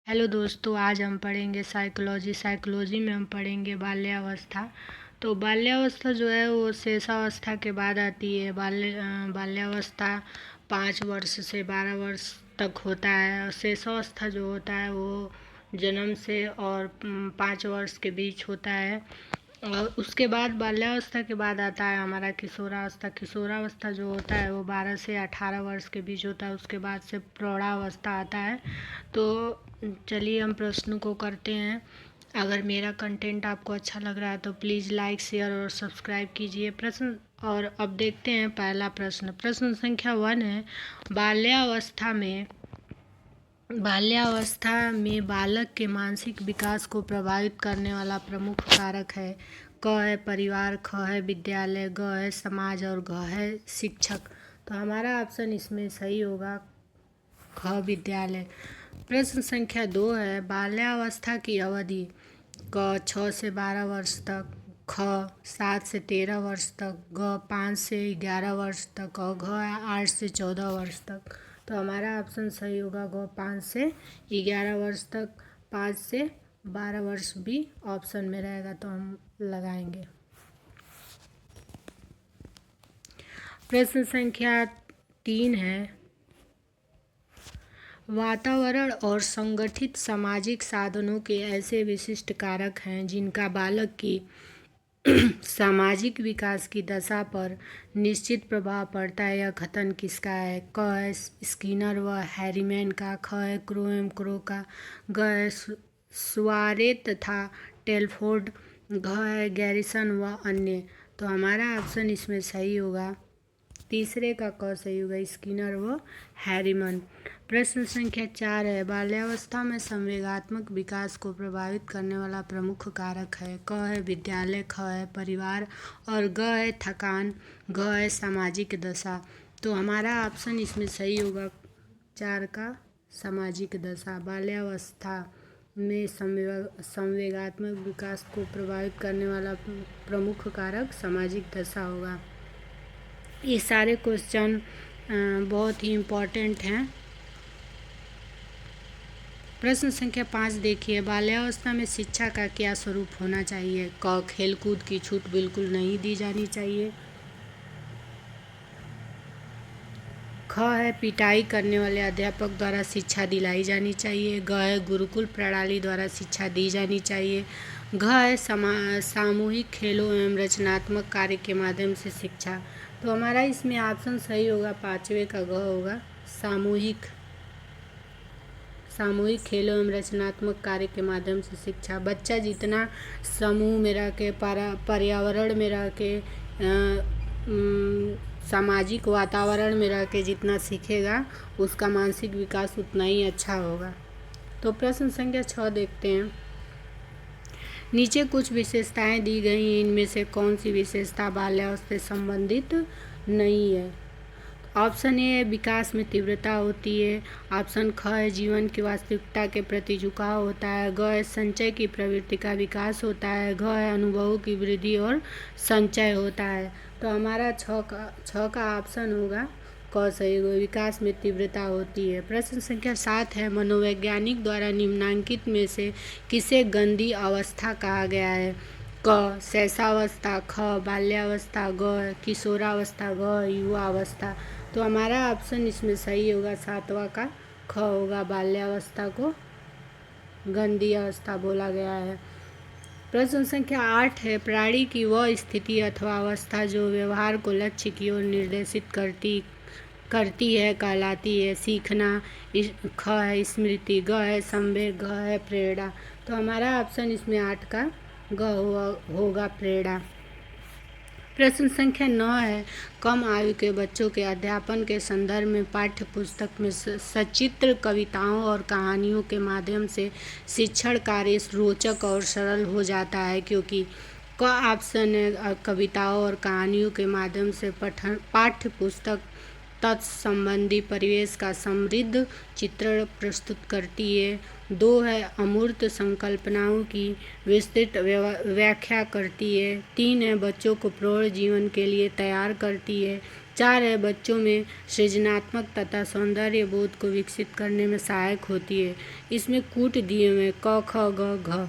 Hello दोस्तों, आज हम पढ़ेंगे साइकोलॉजी में हम पढ़ेंगे बाल्यावस्था। तो बाल्यावस्था जो है वो शेषावस्था के बाद आती है। बाल्यावस्था 5 वर्ष से 12 वर्ष तक होता है और शेषावस्था जो होता है वो जन्म से और 5 वर्ष के बीच होता है। और उसके बाद बाल्यावस्था के बाद आता है हमारा किशोरावस्था। किशोरावस्था जो होता है वो 12 से 18 वर्ष के बीच होता है। उसके बाद से प्रौढ़ावस्था आता है। तो चलिए हम प्रश्न को करते हैं। अगर मेरा कंटेंट आपको अच्छा लग रहा है तो प्लीज़ लाइक, शेयर और सब्सक्राइब कीजिए। प्रश्न और अब देखते हैं पहला प्रश्न। प्रश्न संख्या 1 है, बाल्यावस्था में बालक के मानसिक विकास को प्रभावित करने वाला प्रमुख कारक है। क है परिवार, ख है विद्यालय, ग है समाज और घ है शिक्षक। तो हमारा ऑप्शन इसमें सही होगा ख विद्यालय। प्रश्न संख्या 2 है, बाल्यावस्था की अवधि। क 6 से 12 वर्ष तक, ख 7 से 13 वर्ष तक, ग 5 से 11 वर्ष तक और घ 8 से 14 वर्ष तक। तो हमारा ऑप्शन सही होगा ग 5 से 11 वर्ष तक। 5 से 12 वर्ष भी ऑप्शन में रहेगा तो हम लगाएंगे। प्रश्न संख्या 3 है, वातावरण और संगठित सामाजिक साधनों के ऐसे विशिष्ट कारक हैं जिनका बालक की सामाजिक विकास की दशा पर निश्चित प्रभाव पड़ता है। यह कथन किसका है? क है स्किनर व हैरीमैन का, ख है क्रो एवं क्रो का, ग है सुआरे तथा टेलफोर्ड, घ है गैरिसन व अन्य। तो हमारा ऑप्शन इसमें सही होगा तीसरे का क सही होगा, स्किनर व हैरीमन। प्रश्न संख्या 4 है, बाल्यावस्था में संवेगात्मक विकास को प्रभावित करने वाला प्रमुख कारक है। क है विद्यालय, ख है परिवार और ग है थकान, घ है सामाजिक दशा। तो हमारा ऑप्शन इसमें सही होगा 4 का सामाजिक दशा। बाल्यावस्था में संवेगात्मक विकास को प्रभावित करने वाला प्रमुख कारक सामाजिक दशा होगा। ये सारे क्वेश्चन बहुत ही इम्पोर्टेंट हैं। प्रश्न संख्या 5 देखिए, बाल्यावस्था में शिक्षा का क्या स्वरूप होना चाहिए? क खेलकूद की छूट बिल्कुल नहीं दी जानी चाहिए, ख है पिटाई करने वाले अध्यापक द्वारा शिक्षा दिलाई जानी चाहिए, ग है गुरुकुल प्रणाली द्वारा शिक्षा दी जानी चाहिए, घ है सामूहिक खेलों एवं रचनात्मक कार्य के माध्यम से शिक्षा। तो हमारा इसमें ऑप्शन सही होगा 5वें का घ होगा, सामूहिक खेलों एवं रचनात्मक कार्य के माध्यम से शिक्षा। बच्चा जितना समूह में रह के, पर्यावरण में रह के, सामाजिक वातावरण में रह के जितना सीखेगा उसका मानसिक विकास उतना ही अच्छा होगा। तो प्रश्न संख्या 6 देखते हैं। नीचे कुछ विशेषताएं दी गई हैं, इनमें से कौन सी विशेषता बाल्यावस्था से संबंधित नहीं है? ऑप्शन ए है विकास में तीव्रता होती है, ऑप्शन ख है जीवन की वास्तविकता के प्रति झुकाव होता है, ग है संचय की प्रवृत्ति का विकास होता है, घ है अनुभवों की वृद्धि और संचय होता है। तो हमारा 6 का ऑप्शन होगा क सही होगा, विकास में तीव्रता होती है। प्रश्न संख्या 7 है, मनोवैज्ञानिक द्वारा निम्नांकित में से किसे गंदी अवस्था कहा गया है? क शैशवावस्था, ख बाल्यावस्था, ग किशोरावस्था, घ युवावस्था। तो हमारा ऑप्शन इसमें सही होगा 7वां का ख होगा, बाल्यावस्था को गंदी अवस्था बोला गया है। प्रश्न संख्या 8 है, प्राणी की वह स्थिति अथवा अवस्था जो व्यवहार को लक्ष्य की ओर निर्देशित करती है कहलाती है? सीखना, ख है स्मृति, ग है संवेग, घ है प्रेरणा। तो हमारा ऑप्शन इसमें 8 का ग होगा प्रेरणा। प्रश्न संख्या 9 है, कम आयु के बच्चों के अध्यापन के संदर्भ में पाठ्य पुस्तक में सचित्र कविताओं और कहानियों के माध्यम से शिक्षण कार्य रोचक और सरल हो जाता है, क्योंकि क ऑप्शन है कविताओं और कहानियों के माध्यम से पाठ्य पुस्तक तत्संबंधी परिवेश का समृद्ध चित्रण प्रस्तुत करती है, 2 है अमूर्त संकल्पनाओं की विस्तृत व्याख्या करती है, 3 है बच्चों को प्रौढ़ जीवन के लिए तैयार करती है, 4 है, बच्चों में सृजनात्मक तथा सौंदर्य बोध को विकसित करने में सहायक होती है। इसमें कूट दिए हुए क ख ग घ।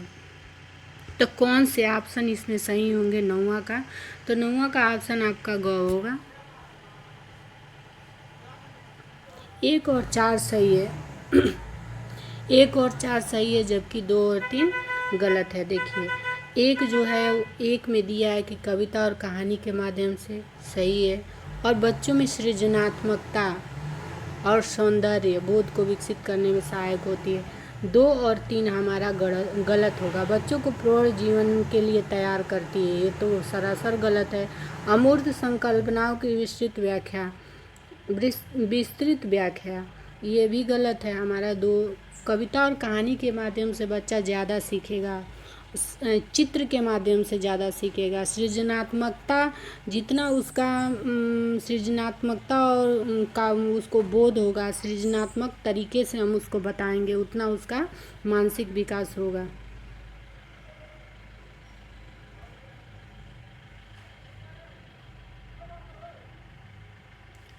तो कौन से ऑप्शन इसमें सही होंगे 9वां का? तो 9वां का ऑप्शन आपका ग होगा। 1 और 4 सही है। 1 और 4 सही है, जबकि 2 और 3 गलत है। देखिए, एक जो है एक में दिया है कि कविता और कहानी के माध्यम से, सही है। और बच्चों में सृजनात्मकता और सौंदर्य बोध को विकसित करने में सहायक होती है। 2 और 3 हमारा गलत होगा। बच्चों को प्रौढ़ जीवन के लिए तैयार करती है, ये तो सरासर गलत है। अमूर्त संकल्पनाओं की विस्तृत व्याख्या, ये भी गलत है हमारा 2। कविता और कहानी के माध्यम से बच्चा ज़्यादा सीखेगा, चित्र के माध्यम से ज़्यादा सीखेगा। सृजनात्मकता जितना उसका सृजनात्मकता और का उसको बोध होगा, सृजनात्मक तरीके से हम उसको बताएंगे, उतना उसका मानसिक विकास होगा।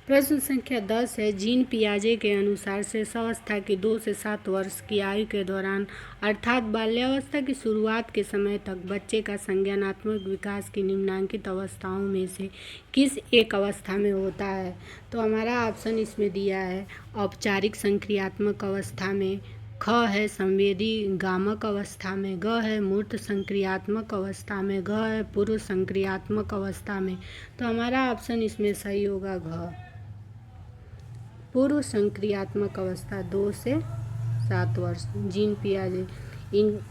प्रश्न संख्या 10 है, जीन पियाजे के अनुसार शेष अवस्था की 2 से 7 वर्ष की आयु के दौरान अर्थात बाल्यावस्था की शुरुआत के समय तक बच्चे का संज्ञानात्मक विकास की निम्नलिखित अवस्थाओं में से किस एक अवस्था में होता है? तो हमारा ऑप्शन इसमें दिया है औपचारिक संक्रियात्मक अवस्था में, ख है संवेदी गामक अवस्था में, ग है मूर्त संक्रियात्मक अवस्था में, घ है पूर्व संक्रियात्मक अवस्था में। तो हमारा ऑप्शन इसमें सही होगा घ, पूर्व संक्रियात्मक अवस्था 2 से 7 वर्ष। जीन पियाजे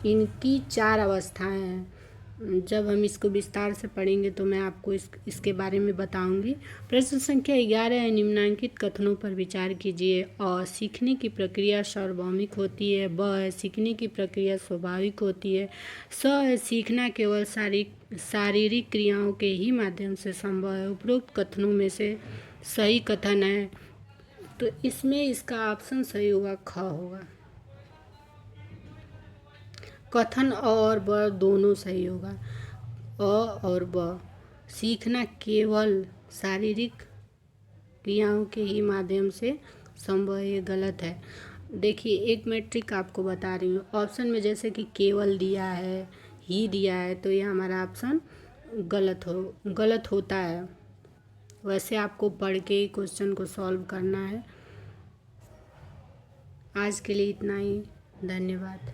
इनकी 4 अवस्थाएं हैं। जब हम इसको विस्तार से पढ़ेंगे तो मैं आपको इसके बारे में बताऊंगी। प्रश्न संख्या 11 है, निम्नलिखित कथनों पर विचार कीजिए। अ, सीखने की प्रक्रिया सार्वभौमिक होती है। ब है, सीखने की प्रक्रिया स्वाभाविक होती है। स है, सीखना केवल शारीरिक क्रियाओं के ही माध्यम से संभव है। उपरोक्त कथनों में से सही कथन है, तो इसमें इसका ऑप्शन सही होगा, ख होगा। कथन अ और ब दोनों सही होगा। अ और ब, सीखना केवल शारीरिक क्रियाओं के ही माध्यम से संभव है, ये गलत है। देखिए, एक मैट्रिक आपको बता रही हूँ, ऑप्शन में जैसे कि केवल दिया है, ही दिया है, तो ये हमारा ऑप्शन गलत होता है। वैसे आपको पढ़ के ही क्वेश्चन को सॉल्व करना है। आज के लिए इतना ही, धन्यवाद।